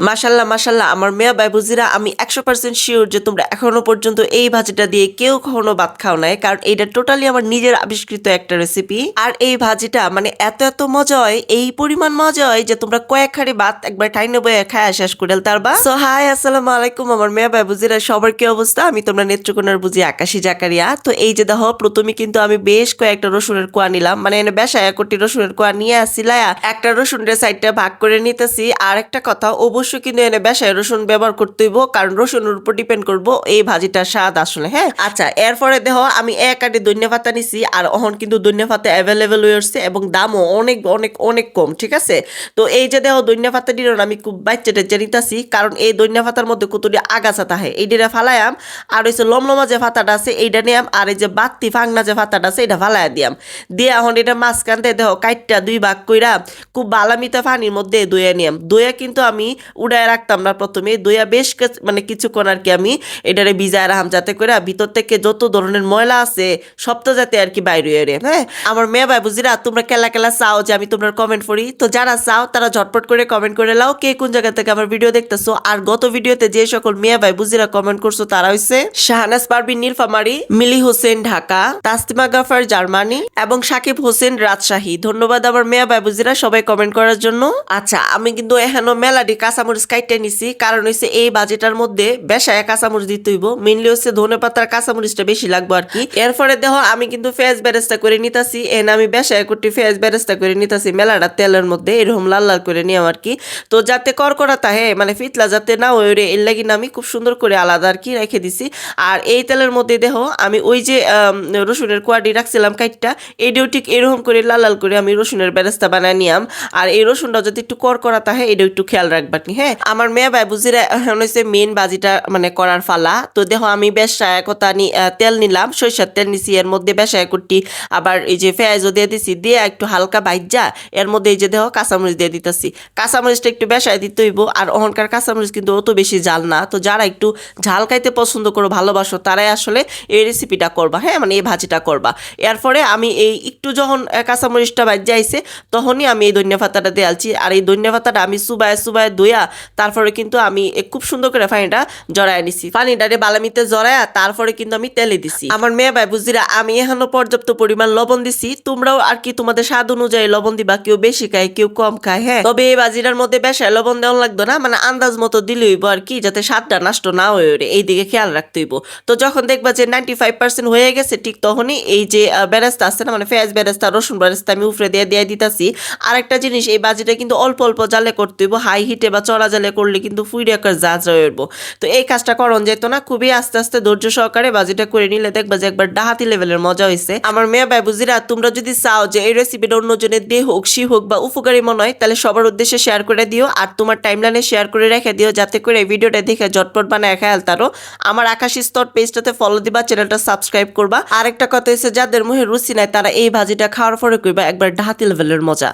মাশাল্লাহ মাশাল্লাহ আমার মেয়া বাইবুজিরা আমি 100% শিওর যে তোমরা এখনো পর্যন্ত এই ভাজিটা দিয়ে কেউ কখনো ভাত খাও নাই, কারণ এইটা টোটালি আমার নিজের আবিষ্কৃত একটা রেসিপি। আর এই ভাজিটা মানে এত এত মজা হয়, এই পরিমাণ মজা হয় যে তোমরা কয়েক হাড়ি ভাত একবার ঠাইনে বয়ে খায় শেষ করে তারবা। সো হাই আসসালামু আলাইকুম আমার মেয়া বাইবুজিরা, সবার কি অবস্থা? আমি তোমরা নেত্রকোনার বুঝি আকাশী জাকারিয়া। তো এই যে দেখো প্রথমে কিন্তু আমি বেশ কয়েকটা রসুনের কোয়া নিলাম, মানে এনে বেশায় কোটি রসুনের কোয়া নিয়ে আসছিলা, একটা রসুনের সাইডটা ভাগ করে নিতেছি। আর একটা কথা, অবশ্যই কিন্তু এনে বেশায় রসুন ব্যবহার করতে হইব, কারণ রসুনের উপর ডিপেন্ড করবো এই ভাজিটার স্বাদ আসলে। হ্যাঁ আচ্ছা, এরপরে দেখো আমি এক আটি ধনিয়া পাতা নিছি, আর এখন কিন্তু ধনিয়া পাতা অ্যাভেলেবেল হয়ে আসছে এবং দামও অনেক অনেক অনেক কম, ঠিক আছে? তো এই যে দেখো ধনিয়া পাতা দিল আমি খুব বাচ্চা টেচ্চা নিতেছি, কারণ এই ধনিয়া পাতার মধ্যে কতটি আগাছা থাকে এইটা ফালায়াম, আর হচ্ছে লমলমা যে পাতাটা আছে এইটা নিয়াম, আর এই যে বাত্তি ফাংনা যে পাতাটা আছে এটা ফালাইয়া দিয়াম, দিয়ে এখন এটা মাঝখানতে দেখো কাইটটা দুই ভাগ কইরা খুব বালামিতে পানির মধ্যে দইয়া নিয়াম। দইয়া কিন্তু আমি উড়ায় রাখতাম না, প্রথমে দইয়া বেশ মানে কিছুক্ষণ আর কি আমি এটারে ভিজায় রাখলাম, যাতে করে ভিতর থেকে যত ধরনের ময়লা আছে সবটা যাতে আর কি বাইরে এরে। হ্যাঁ আমার মেয়ে ভাই বুঝিরা, তোমরা কেলা কেলা চাও যে আমি তোমরা কমেন্ট করি, তো যারা চাও তারা ঝটপট করে কমেন্ট করে লাও কে কোন জায়গা থেকে আমার ভিডিও দেখতেছো। আর গত ভিডিওতে যে সকল মেয়ে ভাই বুঝিরা কমেন্ট করছো তারা হইছে শাহনাজ পারভিন নীলফামারী, মিলি হোসেন ঢাকা, তাসলিমা গাফার জার্মানি এবং সাকিব হোসেন রাজশাহী। ধন্যবাদ আমার মেয়া বাইবুজিরা সবাই কমেন্ট করার জন্য। আচ্ছা আমি কিন্তু এখানে মেলাডি কাঁচামরিচ কাইটে নিছি, কারণ হচ্ছে এই বাজেটার মধ্যে বেশায় কাঁচামরিচ দিতে হইব, মেনলি হচ্ছে ধনে পাতার কাঁচামরিচটা বেশি লাগবে আর কি। এরপরে দেখো আমি কিন্তু ফেস বেরেস্তা করে নিতাছি, এন আমি বেশায় করতে ফেস বেরেস্তা করে নিতাছি মেলাটা তেলের মধ্যে এরকম লাল লাল করে নিয়ে আর কি, তো যাতে করকরা তাহে মানে ফিতলা যাতে না ওই রে এর লাগি আমি খুব সুন্দর করে আলাদা আর কি রেখে দিছি। আর এই তেলের মধ্যে দেখো আমি ওই যে রসুনের কোয়াডি রাখছিলাম কাইটটা, এটাও ঠিক এরকম করে লাল লাল করে আমি রসুনের বেরেস্তা বানায় নিয়াম। আর এই রসুনটা যদি একটু করকরা তাহে এটাও একটু খেয়াল রাখবা। হ্যাঁ আমার মেয়ে ভাই বুঝিরা এখন হচ্ছে মেন বাজিটা মানে করার ফালা। তো দেখো আমি বেশ কতা তেল নিলাম, সরিষার তেল নিছি, এর মধ্যে বেশায় কুটি আবার এই যে পেঁয়াজও দিয়ে দিছি, দিয়ে একটু হালকা ভাইজা এর মধ্যে এই যে দেখো কাঁচামরিচ দিয়ে দিতেছি। কাঁচামরিচটা একটু বেশায় দিতে হইব, আর অহংকার কাঁচামরিচ কিন্তু অত বেশি ঝাল না, তো যারা একটু ঝাল খাইতে পছন্দ করো ভালোবাসো তারাই আসলে এই রেসিপিটা করবা। হ্যাঁ মানে এই ভাজিটা করবা। এরপরে আমি এই একটু যখন কাঁচামরিচটা ভাজা আইছে তখনই আমি এই ধনিয়া পাতাটা দেয়ালছি, আর এই ধনিয়া পাতাটা আমি সুবায় সুবায় ধুয়া তারপরে কিন্তু আমি খুব সুন্দর করে পানিটা জড়ায় নিছি, পানিটারে বালামিতে জড়ায়া তারপরে কিন্তু আমি তেলে দিছি। আমার মেয়ে ভাই বুঝিরা আমি এখনো পর্যাপ্ত পরিমাণ লবণ দিছি, তোমরাও আর কি তোমাদের স্বাদ অনুযায়ী লবণ দিবা, কেউ বেশি খায় কেউ কম খায়। হ্যাঁ তবে এই বাজিটার মধ্যে বেশি লবণ দেওয়া লাগতো না, মানে আন্দাজ মতো দিলে হইব আর কি, যাতে স্বাদটা নষ্ট না হয়ে ওঠে এই দিকে খেয়াল রাখতে হইব। তো যখন দেখবা যে 95% হয়ে গেছে ঠিক তখনই এই যে বেরেস্তা আছে না, মানে পেঁয়াজ বেরেস্তা রসুন বেরেস্তা আমি উপরে দিয়ে দিয়ে দিতেছি। আর একটা জিনিস, এই বাজিটা কিন্তু অল্প অল্প জালে করতে হইব, হাই হিটে বা চড়া জালে করলে কিন্তু ফুইরে আকার জাজ রয়ে উঠবো। তো এই কাজটা করন যেত না, খুবই আস্তে আস্তে ধৈর্য সহকারে বাজিটা করে নিলে দেখবা যে একবার ডাহাতি লেভেলের মজা হয়েছে। আমার মেয়ে ভাই বুঝিরা, তোমরা যদি চাও যে এই রেসিপিটা অন্যজনের দেহ হোক সি হোক বা উপকারী মনে হয়, তাহলে সবার উদ্দেশ্যে শেয়ার করে দিও, আর তোমার টাইমলাইনে শেয়ার করে রেখে দিও, যাতে করে এই ভিডিওটা দেখে ঝটপট বানায় খেয়াল তারও। আমার আকাশী স্তর পেজটাতে ফলো দিবা, চ্যানেলটা সাবস্ক্রাইব করবা। আর একটা কথা হচ্ছে যাদের মুখে রুচি নাই তারা এই ভাজিটা খাওয়ার পরে কইবা একবার ডাহাতি লেভেলের মজা।